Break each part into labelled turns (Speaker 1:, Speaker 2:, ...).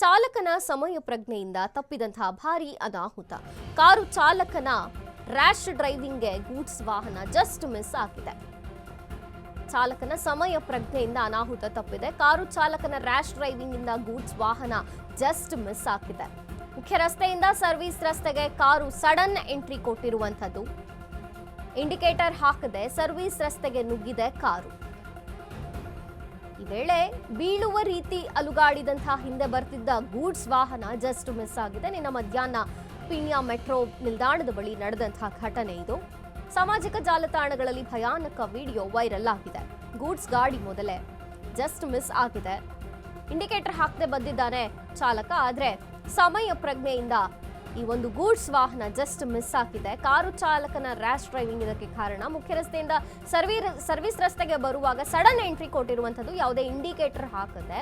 Speaker 1: ಚಾಲಕನ ಸಮಯ ಪ್ರಜ್ಞೆಯಿಂದ ತಪ್ಪಿದಂತಹ ಭಾರೀ ಅನಾಹುತ. ಕಾರು ಚಾಲಕನ ರ್ಯಾಶ್ ಡ್ರೈವಿಂಗ್ಗೆ ಗೂಡ್ಸ್ ವಾಹನ ಜಸ್ಟ್ ಮಿಸ್ ಆಗಿದೆ. ಚಾಲಕನ ಸಮಯ ಪ್ರಜ್ಞೆಯಿಂದ ಅನಾಹುತ ತಪ್ಪಿದೆ. ಕಾರು ಚಾಲಕನ ರ್ಯಾಶ್ ಡ್ರೈವಿಂಗ್ ಇಂದ ಗೂಡ್ಸ್ ವಾಹನ ಜಸ್ಟ್ ಮಿಸ್ ಆಗಿದೆ. ಮುಖ್ಯ ರಸ್ತೆಯಿಂದ ಸರ್ವಿಸ್ ರಸ್ತೆಗೆ ಕಾರು ಸಡನ್ ಎಂಟ್ರಿ ಕೊಟ್ಟಿರುವಂತದ್ದು. ಇಂಡಿಕೇಟರ್ ಹಾಕದೆ ಸರ್ವಿಸ್ ರಸ್ತೆಗೆ ನುಗ್ಗಿದೆ ಕಾರು. ಈ ವೇಳೆ ಬೀಳುವ ರೀತಿ ಅಲುಗಾಡಿದಂತಹ ಹಿಂದೆ ಬರ್ತಿದ್ದ ಗೂಡ್ಸ್ ವಾಹನ ಜಸ್ಟ್ ಮಿಸ್ ಆಗಿದೆ. ನಿನ್ನ ಮಧ್ಯಾಹ್ನ ಪೀಣ್ಯ ಮೆಟ್ರೋ ನಿಲ್ದಾಣದ ಬಳಿ ನಡೆದಂತಹ ಘಟನೆ ಇದು. ಸಾಮಾಜಿಕ ಜಾಲತಾಣಗಳಲ್ಲಿ ಭಯಾನಕ ವಿಡಿಯೋ ವೈರಲ್ ಆಗಿದೆ. ಗೂಡ್ಸ್ ಗಾಡಿ ಮೊದಲೇ ಜಸ್ಟ್ ಮಿಸ್ ಆಗಿದೆ. ಇಂಡಿಕೇಟರ್ ಹಾಕದೆ ಬಂದಿದ್ದಾನೆ ಚಾಲಕ, ಆದ್ರೆ ಸಮಯ ಪ್ರಜ್ಞೆಯಿಂದ ಈ ಒಂದು ಗೂಡ್ಸ್ ವಾಹನ ಜಸ್ಟ್ ಮಿಸ್ ಆಗಿದೆ. ಕಾರು ಚಾಲಕನ ರ್ಯಾಶ್ ಡ್ರೈವಿಂಗ್ ಇದಕ್ಕೆ ಕಾರಣ. ಮುಖ್ಯ ರಸ್ತೆಯಿಂದ ಸರ್ವಿಸ್ ರಸ್ತೆಗೆ ಬರುವಾಗ ಸಡನ್ ಎಂಟ್ರಿ ಕೊಟ್ಟಿರುವಂಥದ್ದು. ಯಾವುದೇ ಇಂಡಿಕೇಟರ್ ಹಾಕದೆ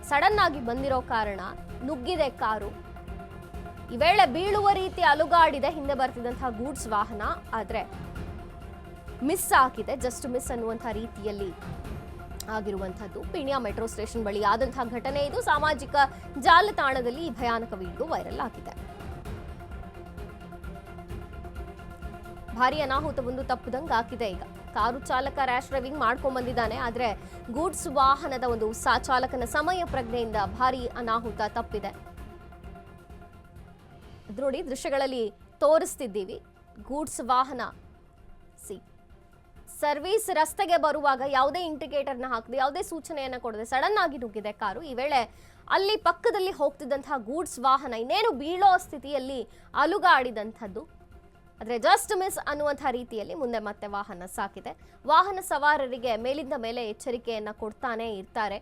Speaker 1: ಸಡನ್ ಆಗಿ ಬಂದಿರೋ ಕಾರಣ ನುಗ್ಗಿದೆ ಕಾರು. ಈ ವೇಳೆ ಬೀಳುವ ರೀತಿ ಅಲುಗಾಡಿದೆ ಹಿಂದೆ ಬರ್ತಿದ್ದಂತಹ ಗೂಡ್ಸ್ ವಾಹನ, ಆದ್ರೆ ಮಿಸ್ ಆಗಿದೆ. ಜಸ್ಟ್ ಮಿಸ್ ಅನ್ನುವಂತಹ ರೀತಿಯಲ್ಲಿ ಆಗಿರುವಂಥದ್ದು. ಪೀಣ್ಯ ಮೆಟ್ರೋ ಸ್ಟೇಷನ್ ಬಳಿ ಆದಂತಹ ಘಟನೆ ಇದು. ಸಾಮಾಜಿಕ ಜಾಲತಾಣದಲ್ಲಿ ಈ ಭಯಾನಕ ವಿಡಿಯೋ ವೈರಲ್ ಆಗಿದೆ. ಭಾರಿ ಅನಾಹುತವೊಂದು ತಪ್ಪಿದಂಗೆ ಆಗಿದೆ. ಈಗ ಕಾರು ಚಾಲಕ ರ್ಯಾಶ್ ಡ್ರೈವಿಂಗ್ ಮಾಡ್ಕೊಂಡ್ ಬಂದಿದ್ದಾನೆ, ಆದ್ರೆ ಗೂಡ್ಸ್ ವಾಹನದ ಒಂದು ಚಾಲಕನ ಸಮಯ ಪ್ರಜ್ಞೆಯಿಂದ ಭಾರಿ ಅನಾಹುತ ತಪ್ಪಿದೆ. ನೋಡಿ, ದೃಶ್ಯಗಳಲ್ಲಿ ತೋರಿಸ್ತಿದ್ದೀವಿ. ಗೂಡ್ಸ್ ವಾಹನ ಸರ್ವಿಸ್ ರಸ್ತೆಗೆ ಬರುವಾಗ ಯಾವುದೇ ಇಂಡಿಕೇಟರ್ನ ಹಾಕದೆ ಯಾವುದೇ ಸೂಚನೆಯನ್ನ ಕೊಡದೆ ಸಡನ್ ಆಗಿ ನುಗ್ಗಿದೆ ಕಾರು. ಈ ವೇಳೆ ಅಲ್ಲಿ ಪಕ್ಕದಲ್ಲಿ ಹೋಗ್ತಿದ್ದಂತಹ ಗೂಡ್ಸ್ ವಾಹನ ಇನ್ನೇನು ಬೀಳೋ ಸ್ಥಿತಿಯಲ್ಲಿ ಅಲುಗಾಡಿದಂಥದ್ದು. ಆದರೆ ಜಸ್ಟ್ ಮಿಸ್ ಅನ್ನುವಂಥ ರೀತಿಯಲ್ಲಿ ಮುಂದೆ ಮತ್ತೆ ವಾಹನ ಸಾಕಿದೆ. ವಾಹನ ಸವಾರರಿಗೆ ಮೇಲಿಂದ ಮೇಲೆ ಎಚ್ಚರಿಕೆಯನ್ನು ಕೊಡ್ತಾನೆ ಇರ್ತಾರೆ.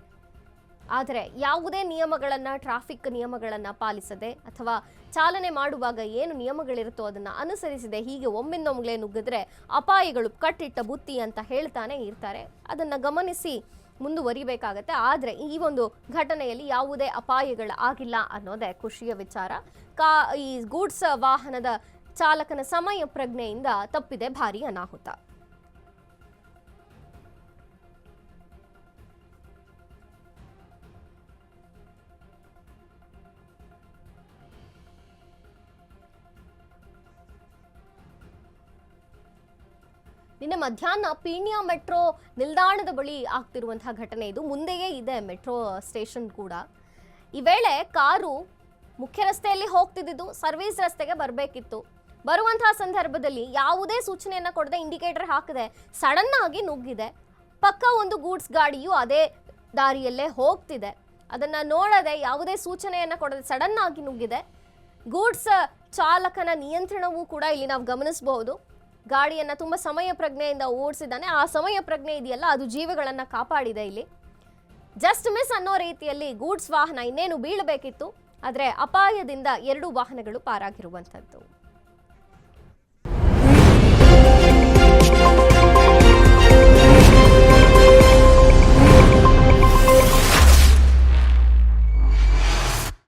Speaker 1: ಆದರೆ ಯಾವುದೇ ನಿಯಮಗಳನ್ನು, ಟ್ರಾಫಿಕ್ ನಿಯಮಗಳನ್ನು ಪಾಲಿಸದೆ ಅಥವಾ ಚಾಲನೆ ಮಾಡುವಾಗ ಏನು ನಿಯಮಗಳಿರುತ್ತೋ ಅದನ್ನು ಅನುಸರಿಸದೆ ಹೀಗೆ ಒಮ್ಮಿಂದೊಮ್ಮೆಲೇ ನುಗ್ಗಿದ್ರೆ ಅಪಾಯಗಳು ಕಟ್ಟಿಟ್ಟ ಬುತ್ತಿ ಅಂತ ಹೇಳ್ತಾನೆ ಇರ್ತಾರೆ. ಅದನ್ನು ಗಮನಿಸಿ ಮುಂದುವರಿಬೇಕಾಗತ್ತೆ. ಆದರೆ ಈ ಒಂದು ಘಟನೆಯಲ್ಲಿ ಯಾವುದೇ ಅಪಾಯಗಳು ಆಗಿಲ್ಲ ಅನ್ನೋದೇ ಖುಷಿಯ ವಿಚಾರ. ಈ ಗೂಡ್ಸ್ ವಾಹನದ ಚಾಲಕನ ಸಮಯ ಪ್ರಜ್ಞೆಯಿಂದ ತಪ್ಪಿದೆ ಭಾರಿ ಅನಾಹುತ. ನಿನ್ನೆ ಮಧ್ಯಾಹ್ನ ಪೀಣ್ಯ ಮೆಟ್ರೋ ನಿಲ್ದಾಣದ ಬಳಿ ಆಗ್ತಿರುವಂತಹ ಘಟನೆ ಇದು. ಮುಂದೆಯೇ ಇದೆ ಮೆಟ್ರೋ ಸ್ಟೇಷನ್ ಕೂಡ. ಈ ವೇಳೆ ಕಾರು ಮುಖ್ಯ ರಸ್ತೆಯಲ್ಲಿ ಹೋಗ್ತಿದ್ದು ಸರ್ವಿಸ್ ರಸ್ತೆಗೆ ಬರಬೇಕಿತ್ತು. ಬರುವಂತಹ ಸಂದರ್ಭದಲ್ಲಿ ಯಾವುದೇ ಸೂಚನೆಯನ್ನ ಕೊಡದೆ ಇಂಡಿಕೇಟರ್ ಹಾಕದೆ ಸಡನ್ ಆಗಿ ನುಗ್ಗಿದೆ. ಪಕ್ಕ ಒಂದು ಗೂಡ್ಸ್ ಗಾಡಿಯು ಅದೇ ದಾರಿಯಲ್ಲೇ ಹೋಗ್ತಿದೆ. ಅದನ್ನ ನೋಡದೆ ಯಾವುದೇ ಸೂಚನೆಯನ್ನ ಕೊಡದೆ ಸಡನ್ ಆಗಿ ನುಗ್ಗಿದೆ. ಗೂಡ್ಸ್ ಚಾಲಕನ ನಿಯಂತ್ರಣವೂ ಕೂಡ ಇಲ್ಲಿ ನಾವು ಗಮನಿಸಬಹುದು. ಗಾಡಿಯನ್ನ ತುಂಬಾ ಸಮಯ ಪ್ರಜ್ಞೆಯಿಂದ ಓಡಿಸಿದ್ದಾನೆ. ಆ ಸಮಯ ಪ್ರಜ್ಞೆ ಇದೆಯಲ್ಲ, ಅದು ಜೀವಗಳನ್ನ ಕಾಪಾಡಿದೆ. ಇಲ್ಲಿ ಜಸ್ಟ್ ಮಿಸ್ ಅನ್ನೋ ರೀತಿಯಲ್ಲಿ ಗೂಡ್ಸ್ ವಾಹನ ಇನ್ನೇನು ಬೀಳಬೇಕಿತ್ತು, ಆದರೆ ಅಪಾಯದಿಂದ 2 ವಾಹನಗಳು ಪಾರಾಗಿರುವಂಥದ್ದು.